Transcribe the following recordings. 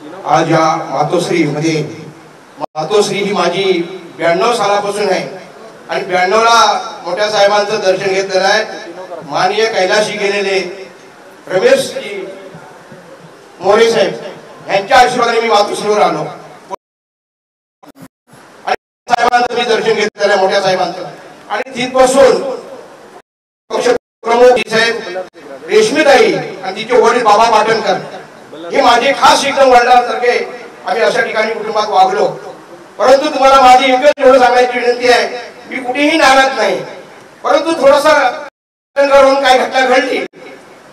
आज या मातोश्री मध्ये मातोश्री ही माझी 92 सालापासून आहे आणि 92 ला मोठ्या साहेबांचं दर्शन घेतलेलं आहे। माननीय कैलाशी गेलेले रमेश मोरे साहेब यांच्या आशीर्वादाने मी मातोश्रीवर आलो आणि साहेबांचं मी दर्शन घेतलेलं आहे, मोठ्या साहेबांचं। आणि तिथपासून प्रमुख साहेब रेशमीताई आणि तिचे वडील बाबा पाटणकर हे माझे खास एकदम वडिलांसारखे आम्ही अशा ठिकाणी कुटुंबात वागलो। परंतु तुम्हाला माझी एकच एवढं सांगायची विनंती आहे, मी कुठेही नाराज नाही, परंतु थोडासा करून काही घटना घडली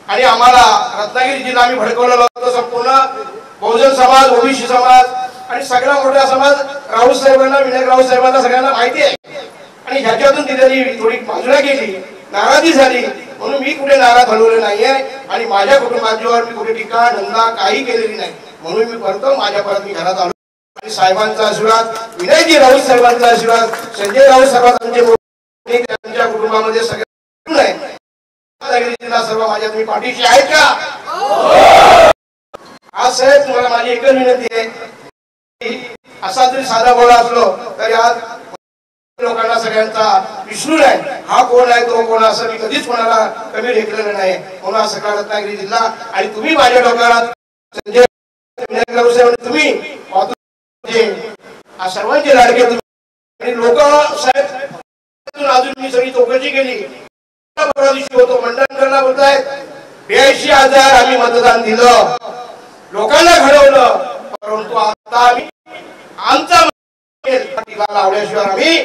आणि आम्हाला रत्नागिरी जिल्हा आम्ही भडकवलेला होता। संपूर्ण बहुजन समाज, ओबीसी समाज आणि सगळा मोठा समाज राऊत साहेबांना, विनायक राऊत साहेबांना सगळ्यांना माहिती आहे आणि ह्याच्यातून तिथे थोडी बाजूला गेली, नाराजी झाली, म्हणून मी कुठे नाराज झालेलो नाहीये आणि माझ्या कुटुंबावर मी कुठे टीका निंदा काही केलेली नाही, म्हणून मी परत मी घरात आलो। आणि साहेबांचा आशीर्वाद, विनायकजी राऊत साहेबांचा आशीर्वाद, संजय राऊत साहेबांचे त्यांच्या कुटुंबामध्ये सगळे जिल्हा सर्व माझ्या तुम्ही पाठीशी आहेत का? आज साहेब तुम्हाला माझी एकच विनंती आहे, असा जरी साधा बोला असलो तरी आज लोकांना सगळ्यांचा विष्णू आहे, हा कोण आहे तो कोण असं मी कधीच कोणाला कमी लेखलेलं नाही, म्हणून सगळा रत्नागिरी जिल्हा आणि तुम्ही माझ्या डोक्यात संजय विनायक राऊत साहेब तुम्ही सर्वांचे लाडके आणि लोक साहेब अजून मी सगळी चौकशी केली, परवा दिवशी होतो मंडणगडला बोलतायत 82,000 आम्ही मतदान दिलं, लोकांना घडवलं, परंतु आता आम्ही आमचा लावल्याशिवाय आम्ही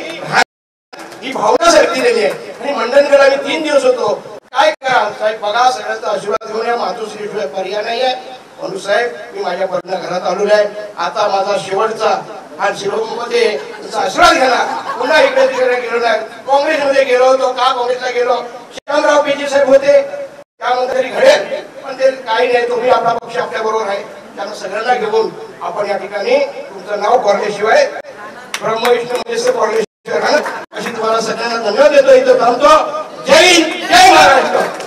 ही भावना साहेब दिलेली आहे। आणि मंडणगड आम्ही 3 दिवस होतो, काय करा साहेब बघा, सगळ्यांचा आशीर्वाद घेऊन या, मातोश्रीशिवाय पर्याय नाही आहे, म्हणून साहेब मी माझ्या पत्नी घरात आलेलो आहे। आता माझा शेवटचा हा शिरोमध्ये आशीर्वाद घ्यायला पुन्हा इकडे तिकडे गेलो नाही, काँग्रेसमध्ये गेलो होतो का काँग्रेसला गेलो, श्यामराव पेजी साहेब होते त्यानंतर घडेल, पण ते काही नाही, तुम्ही आपला पक्ष आपल्या बरोबर आहे, त्यांना सगळ्यांना घेऊन आपण या ठिकाणी तुमचं नाव कोरल्याशिवाय ब्रह्मविष्णू म्हणजे कोरल्याशिवाय अशी तुम्हाला सगळ्यांना धन्यवाद देतो, इथं थांबतो। जय हिंद, जय महाराष्ट्र।